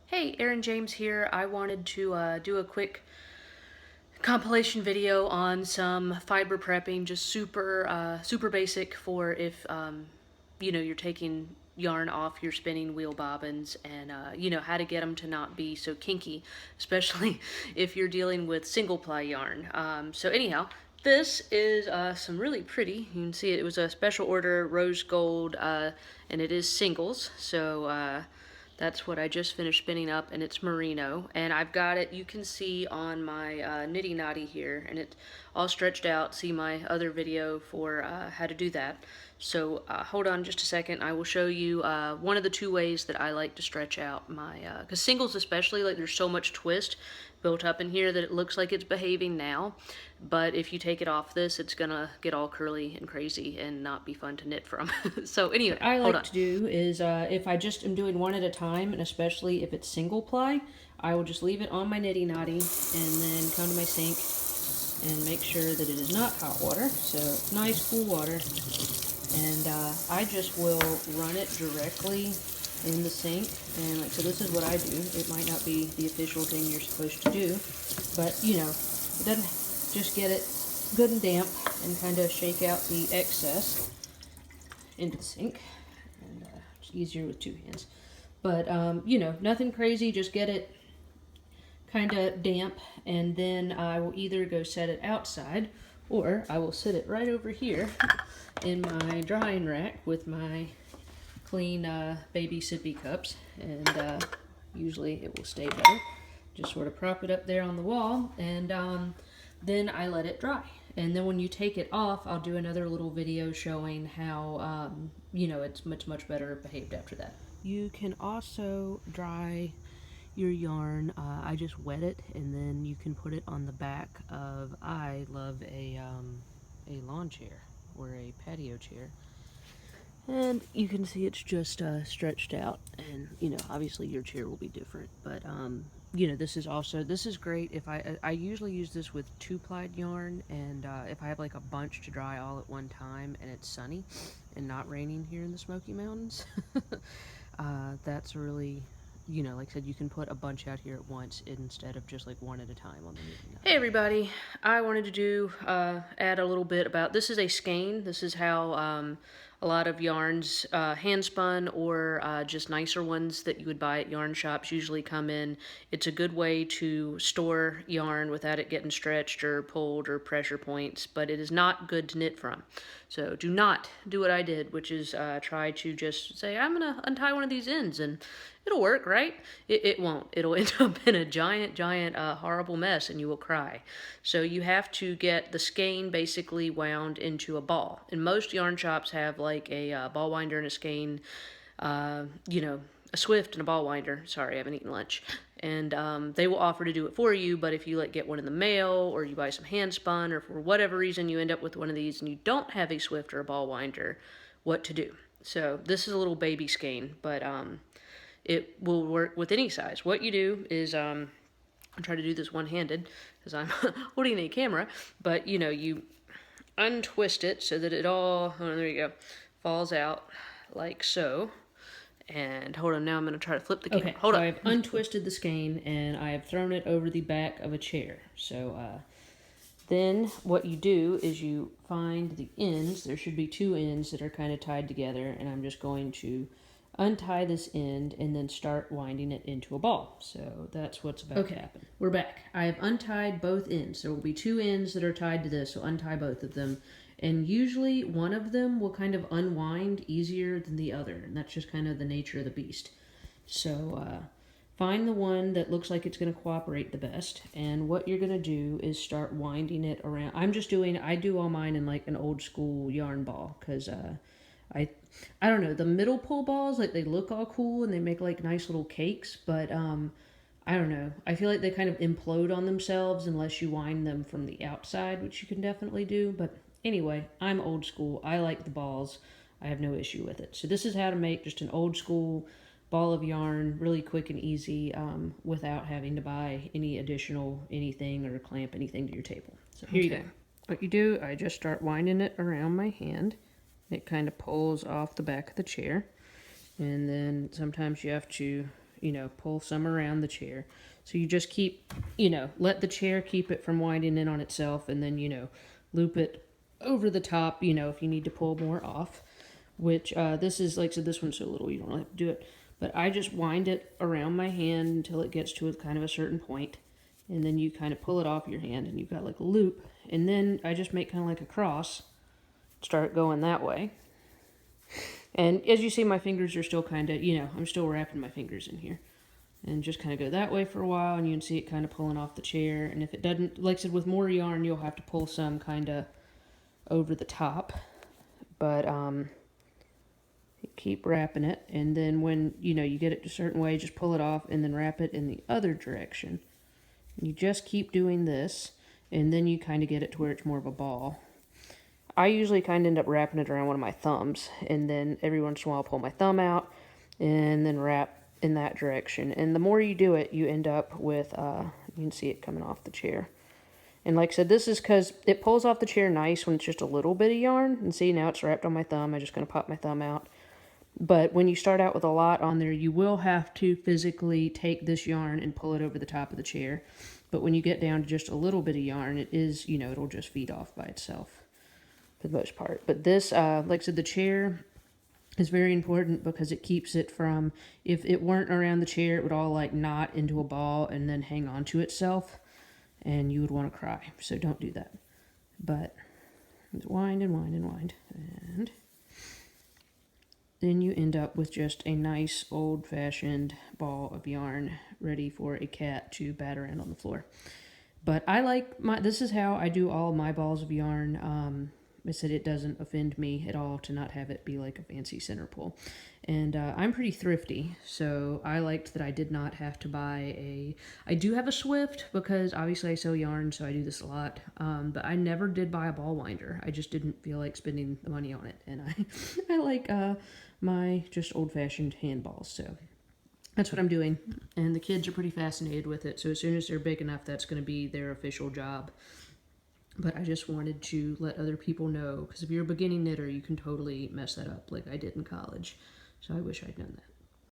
Hey, Aaron James here. I wanted to do a quick compilation video on some fiber prepping, just super basic for if you're taking yarn off your spinning wheel bobbins, and how to get them to not be so kinky, especially if you're dealing with single ply yarn. So anyhow, this is some really pretty. You can see it was a special order rose gold, and it is singles. So that's what I just finished spinning up, and it's merino. And I've got it, you can see on my Nitty Knotty here, and it's all stretched out. See my other video for how to do that. So hold on just a second. I will show you one of the two ways that I like to stretch out my, because singles especially, like there's so much twist built up in here that it looks like it's behaving now. But if you take it off this, it's gonna get all curly and crazy and not be fun to knit from. So anyway, What I like to do is if I just am doing one at a time, and especially if it's single ply, I will just leave it on my Nitty Knotty and then come to my sink and make sure that it is not hot water, so nice cool water. And I just will run it directly in the sink. And like so, this is what I do. It might not be the official thing you're supposed to do, but you know, it doesn't just get it good and damp and kind of shake out the excess into the sink. And it's easier with two hands. But nothing crazy. Just get it kind of damp, and then I will either go set it outside, or I will sit it right over here in my drying rack with my clean baby sippy cups, and usually it will stay better. Just sort of prop it up there on the wall, and then I let it dry. And then when you take it off, I'll do another little video showing how, it's much better behaved after that. You can also dry your yarn. I just wet it, and then you can put it on the back of, I love a lawn chair or a patio chair. And you can see it's just stretched out, and obviously your chair will be different, but this is great if I usually use this with 2-plied yarn, and if I have like a bunch to dry all at one time and it's sunny and not raining here in the Smoky Mountains. That's really, like I said, you can put a bunch out here at once instead of just like one at a time on the knitting. Hey everybody, I wanted to do add a little bit about, this is a skein. This is how a lot of yarns, hand spun or just nicer ones that you would buy at yarn shops usually come in. It's a good way to store yarn without it getting stretched or pulled or pressure points, but it is not good to knit from. So do not do what I did, which is try to just say, I'm gonna untie one of these ends and it'll work, right? It won't. It'll end up in a giant horrible mess, and you will cry. So you have to get the skein basically wound into a ball. And most yarn shops have like a ball winder and a skein, a swift and a ball winder. Sorry, I haven't eaten lunch. And they will offer to do it for you, but if you get one in the mail, or you buy some hand spun, or for whatever reason you end up with one of these and you don't have a swift or a ball winder, what to do? So this is a little baby skein, but it will work with any size. What you do is, I'm trying to do this one-handed because I'm holding a camera, but you untwist it so that it all, there you go, falls out like so. And hold on, now I'm going to try to flip the camera. Okay, hold so on. I've untwisted the skein and I have thrown it over the back of a chair. So then what you do is you find the ends. There should be 2 ends that are kind of tied together, and I'm just going to untie this end and then start winding it into a ball. So that's what's about to happen. We're back. I have untied both ends. There will be 2 ends that are tied to this, so untie both of them. And usually one of them will kind of unwind easier than the other, and that's just kind of the nature of the beast. So find the one that looks like it's going to cooperate the best, and what you're going to do is start winding it around. I do all mine in like an old school yarn ball, because I don't know, the middle pull balls, like they look all cool and they make like nice little cakes, but I don't know. I feel like they kind of implode on themselves unless you wind them from the outside, which you can definitely do. But anyway, I'm old school. I like the balls. I have no issue with it. So this is how to make just an old school ball of yarn, really quick and easy, without having to buy any additional anything or clamp anything to your table. So here you go. What you do, I just start winding it around my hand. It kind of pulls off the back of the chair, and then sometimes you have to, pull some around the chair. So you just keep, let the chair keep it from winding in on itself, and then, loop it over the top, if you need to pull more off. Which, this is, like I said, this one's so little you don't really have to do it. But I just wind it around my hand until it gets to a kind of a certain point, and then you kind of pull it off your hand, and you've got like a loop. And then I just make kind of like a cross, start going that way. And as you see, my fingers are still kind of, I'm still wrapping my fingers in here. And just kind of go that way for a while, and you can see it kind of pulling off the chair. And if it doesn't, like I said, with more yarn, you'll have to pull some kind of over the top. But keep wrapping it, and then when, you get it a certain way, just pull it off and then wrap it in the other direction. You just keep doing this, and then you kind of get it to where it's more of a ball. I usually kind of end up wrapping it around one of my thumbs, and then every once in a while I'll pull my thumb out and then wrap in that direction. And the more you do it, you end up with, you can see it coming off the chair. And like I said, this is because it pulls off the chair nice when it's just a little bit of yarn. And see, now it's wrapped on my thumb. I'm just going to pop my thumb out. But when you start out with a lot on there, you will have to physically take this yarn and pull it over the top of the chair. But when you get down to just a little bit of yarn, it is, it'll just feed off by itself for the most part. But this, like I said, the chair is very important because it keeps it from, if it weren't around the chair, it would all like knot into a ball and then hang on to itself. And you would want to cry. So don't do that. But wind and wind and wind. And then you end up with just a nice old-fashioned ball of yarn ready for a cat to bat around on the floor. But I like this is how I do all my balls of yarn. I said it doesn't offend me at all to not have it be like a fancy center pull. And I'm pretty thrifty, so I liked that I did not have to buy I do have a Swift because obviously I sell yarn, so I do this a lot. But I never did buy a ball winder. I just didn't feel like spending the money on it. And I like my just old-fashioned hand balls, so that's what I'm doing. And the kids are pretty fascinated with it, so as soon as they're big enough, that's going to be their official job. But I just wanted to let other people know, because if you're a beginning knitter, you can totally mess that up like I did in college. So I wish I'd known that.